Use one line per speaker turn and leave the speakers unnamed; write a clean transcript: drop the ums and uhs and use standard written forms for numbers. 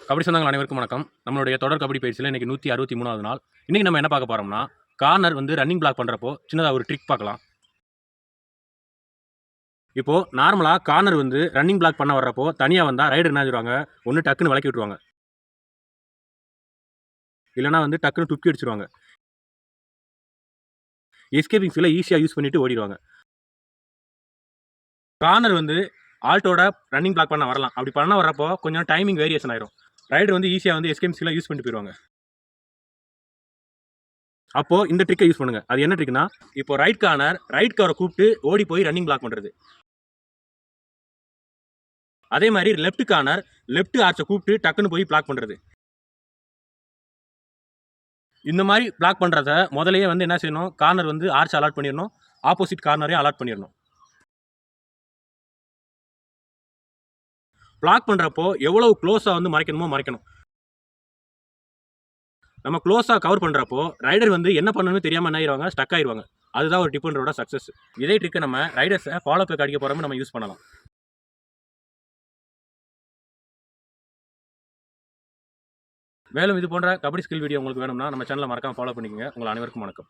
கபடி சொந்தங்கள் அனைவருக்கும் வணக்கம். நம்மளுடைய தொடர் கபடி பயிற்சியில் இன்னைக்கு 163வது நாள். இன்னைக்கு நம்ம என்ன பார்க்க போறோம்னா, கார்னர் வந்து ரன்னிங் பிளாக் பண்றப்போ சின்னதா ஒரு ட்ரிக் பார்க்கலாம். இப்போ நார்மலா கார்னர் வந்து ரன்னிங் பிளாக் பண்ண வர்றப்போ தனியா வந்தா ரைடர் என்ன செய்வாங்க, ஒண்ணு டக்குன்னு விலக்கி விட்டுருவாங்க. இல்லன்னா வந்து டக்குன்னு துக்கி அடிச்சிருவாங்க. எஸ்கேபிங் ஸ்கில்ல ஈஸியா யூஸ் பண்ணிட்டு ஓடிடுவாங்க. கார்னர் வந்து ஆல்ட்டோட ரன்னிங் பிளாக் பண்ண வரலாம். அப்படி பண்ண வர்றப்போ கொஞ்சம் டைமிங் வேரியேஷன் ஆயிரும். ரைடர் வந்து ஈஸியா வந்து எஸ்கேபிங் ஸ்கில்ல யூஸ் பண்ணிட்டு போயிருவாங்க. அப்போ இந்த ட்ரிக்கை யூஸ் பண்ணுங்க. அது என்ன ட்ரிக்னா, இப்போ ரைட் கார்னர் ரைட் கவரை கூப்பிட்டு ஓடி போய் ரன்னிங் பிளாக் பண்றது. அதே மாதிரி லெஃப்ட் கார்னர் லெஃப்ட் ஆர்ச்சை கூப்பிட்டு டக்குன்னு போய் பிளாக் பண்றது. இந்த மாதிரி பிளாக் பண்றத முதலையே வந்து என்ன செய்யணும், கார்னர் வந்து ஆர்ச் அலாட் பண்ணிடணும், ஆப்போசிட் கார்னரையும் அலாட் பண்ணிடணும். பிளாக் பண்றப்போ எவ்வளவு க்ளோஸா வந்து மறைக்கணுமோ மறைக்கணும். நம்ம க்ளோஸா கவர் பண்றப்போ ரைடர் வந்து என்ன பண்ணணும்னு தெரியாம என்ன ஆயிடுவாங்க, ஸ்டக் ஆயிடுவாங்க. அதுதான் ஒரு டிஃபெண்டரோட சக்சஸ். இதே ட்ரிக்கை நம்ம ரைடர்ஸை ஃபாலோ பேக் அடிக்க போறோம் நம்ம யூஸ் பண்ணலாம். மேலும் இது போன்ற கபடி ஸ்கில் வீடியோ உங்களுக்கு வேணும்னா நம்ம சேனலை மறக்காம ஃபாலோ பண்ணிக்கங்க. உங்கள் அனைவருக்கும் வணக்கம்.